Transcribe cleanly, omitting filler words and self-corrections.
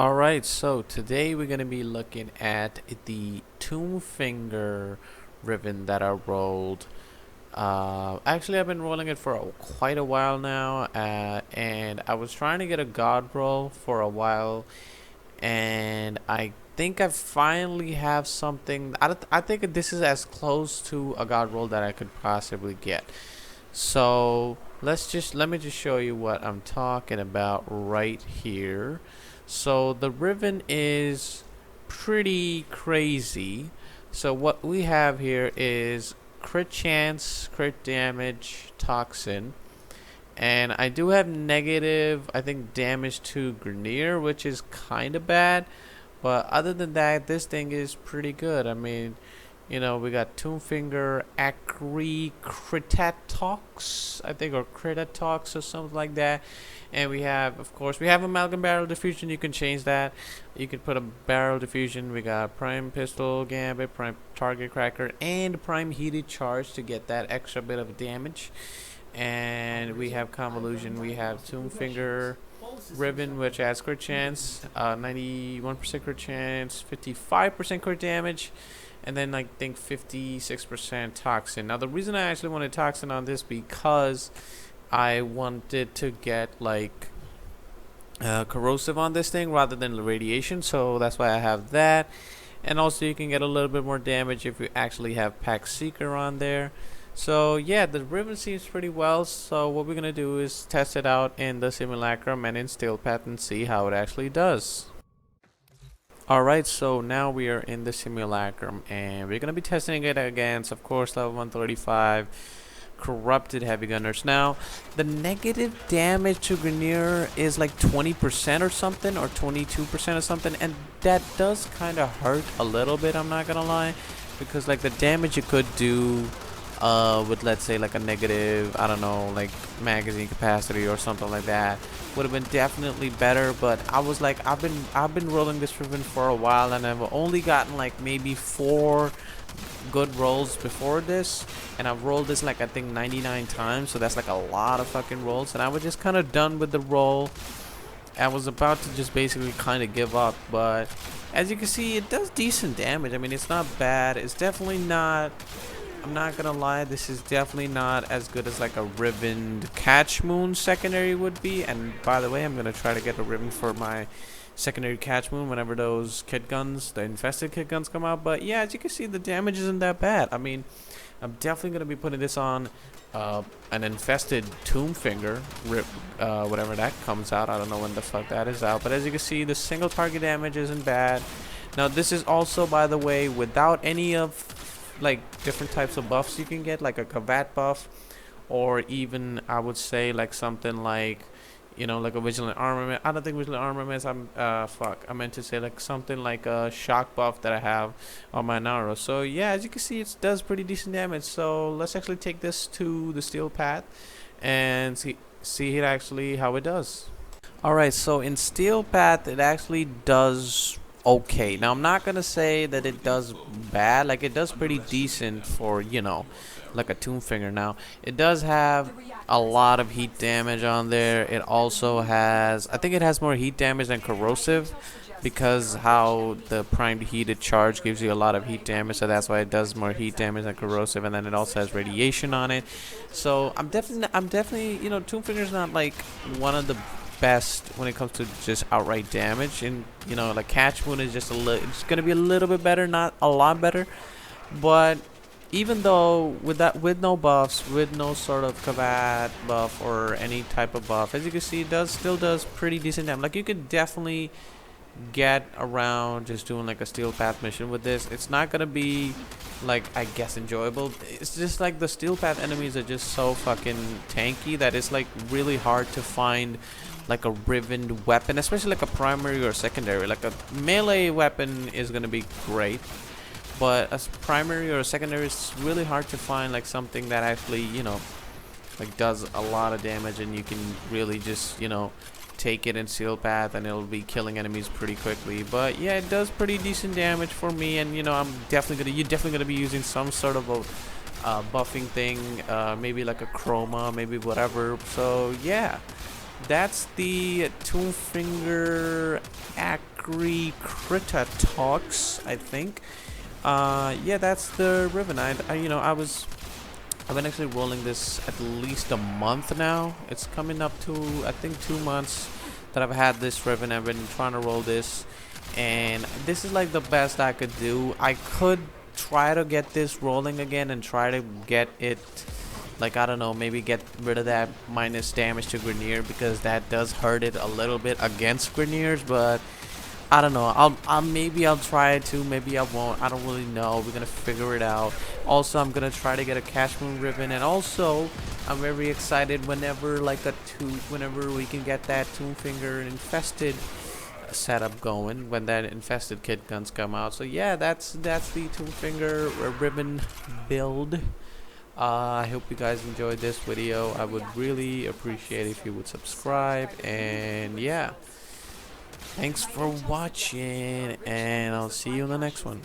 Alright, so today we're going to be looking at the Tombfinger Riven that I rolled. Actually, I've been rolling it for quite a while now, and I was trying to get a god roll for a while, and I think I finally have something. I think this is as close to a god roll that I could possibly get. So let me just show you what I'm talking about right here. So the Riven is pretty crazy. So what we have here is crit chance, crit damage, toxin. And I do have negative, I think, damage to Grenier, which is kind of bad. But other than that, this thing is pretty good. I mean, we got Tombfinger Acri-Critatox, I think, or Critatox or something like that. And we have, of course, we have Amalgam Barrel Diffusion. You can change that. You can put a Barrel Diffusion. We got Prime Pistol Gambit, Prime Target Cracker, and Prime Heated Charge to get that extra bit of damage. And we have Convolution. We have Tombfinger Riven, which adds crit chance, 91% crit chance, 55% crit damage, and then I think 56% toxin. Now the reason I actually wanted toxin on this because I wanted to get like corrosive on this thing rather than radiation, so that's why I have that. And also you can get a little bit more damage if you actually have Pack Seeker on there. So yeah, the Riven seems pretty well. So what we're gonna do is test it out in the simulacrum and in Steel Path and see how it actually does. Alright, so now we are in the simulacrum and we're gonna be testing it against, of course, level 135 corrupted heavy gunners. Now the negative damage to Grenier is like 20% or something, or 22% or something, and that does kind of hurt a little bit, I'm not gonna lie, because like the damage you could do with, let's say, like a negative, I don't know, like magazine capacity or something like that would have been definitely better. But I was like, I've been rolling this Riven for a while and I've only gotten like maybe 4 good rolls before this, and I've rolled this like I think 99 times, so that's like a lot of fucking rolls, and I was just kind of done with the roll. I was about to just basically kind of give up, but as you can see, it does decent damage. I mean, it's not bad. It's definitely not, I'm not gonna lie, this is definitely not as good as like a Riven Catch Moon secondary would be. And by the way, I'm gonna try to get a Riven for my secondary Catch Moon whenever those kit guns, the infested kit guns, come out. But yeah, as you can see, the damage isn't that bad. I mean, I'm definitely gonna be putting this on an infested Tombfinger, whatever that comes out. I don't know when the fuck that is out. But as you can see, the single target damage isn't bad. Now this is also, by the way, without any of like different types of buffs you can get, like a Kavat buff, or even I would say like something like, like a Vigilant Armament. I don't think Vigilant Armament is, I meant to say like something like a shock buff that I have on my Naru. So yeah, as you can see, it does pretty decent damage. So let's actually take this to the Steel Path and see it actually how it does. Alright, so in Steel Path it actually does okay. Now I'm not gonna say that it does bad. Like, it does pretty decent for, like a Tombfinger. Now it does have a lot of heat damage on there. It also has, I think it has more heat damage than corrosive, because how the primed heated charge gives you a lot of heat damage, so that's why it does more heat damage than corrosive. And then it also has radiation on it. So I'm definitely Tombfinger's not like one of the best when it comes to just outright damage, and like Catch Moon is just it's gonna be a little bit better, not a lot better. But even though with no buffs, with no sort of Kavat buff or any type of buff, as you can see, it still does pretty decent damage. Like, you could definitely get around just doing like a Steel Path mission with this. It's not gonna be like, I guess, enjoyable. It's just like the Steel Path enemies are just so fucking tanky that it's like really hard to find like a Riven weapon, especially like a primary or secondary. Like a melee weapon is gonna be great, but a primary or a secondary is really hard to find, like something that actually like does a lot of damage, and you can really just take it in Steel Path and it'll be killing enemies pretty quickly. But yeah, it does pretty decent damage for me, and you're definitely gonna be using some sort of a buffing thing, maybe like a chroma, maybe whatever. So yeah, that's the Tombfinger Acri-Critatox, I think. Yeah, that's the Riven. I've been actually rolling this at least a month now. It's coming up to, I think, 2 months that I've had this Riven. I've been trying to roll this, and this is like the best I could do. I could try to get this rolling again and try to get it, like, I don't know, maybe get rid of that minus damage to Grenier, because that does hurt it a little bit against Greniers, but I don't know. Maybe I'll try it too. Maybe I won't. I don't really know. We're gonna figure it out. Also, I'm gonna try to get a Cash Moon Ribbon, and also, I'm very excited whenever whenever we can get that Tombfinger infested setup going, when that infested kit guns come out. So yeah, that's the Tombfinger Ribbon build. I hope you guys enjoyed this video. I would really appreciate if you would subscribe, and yeah. Thanks for watching, and I'll see you in the next one.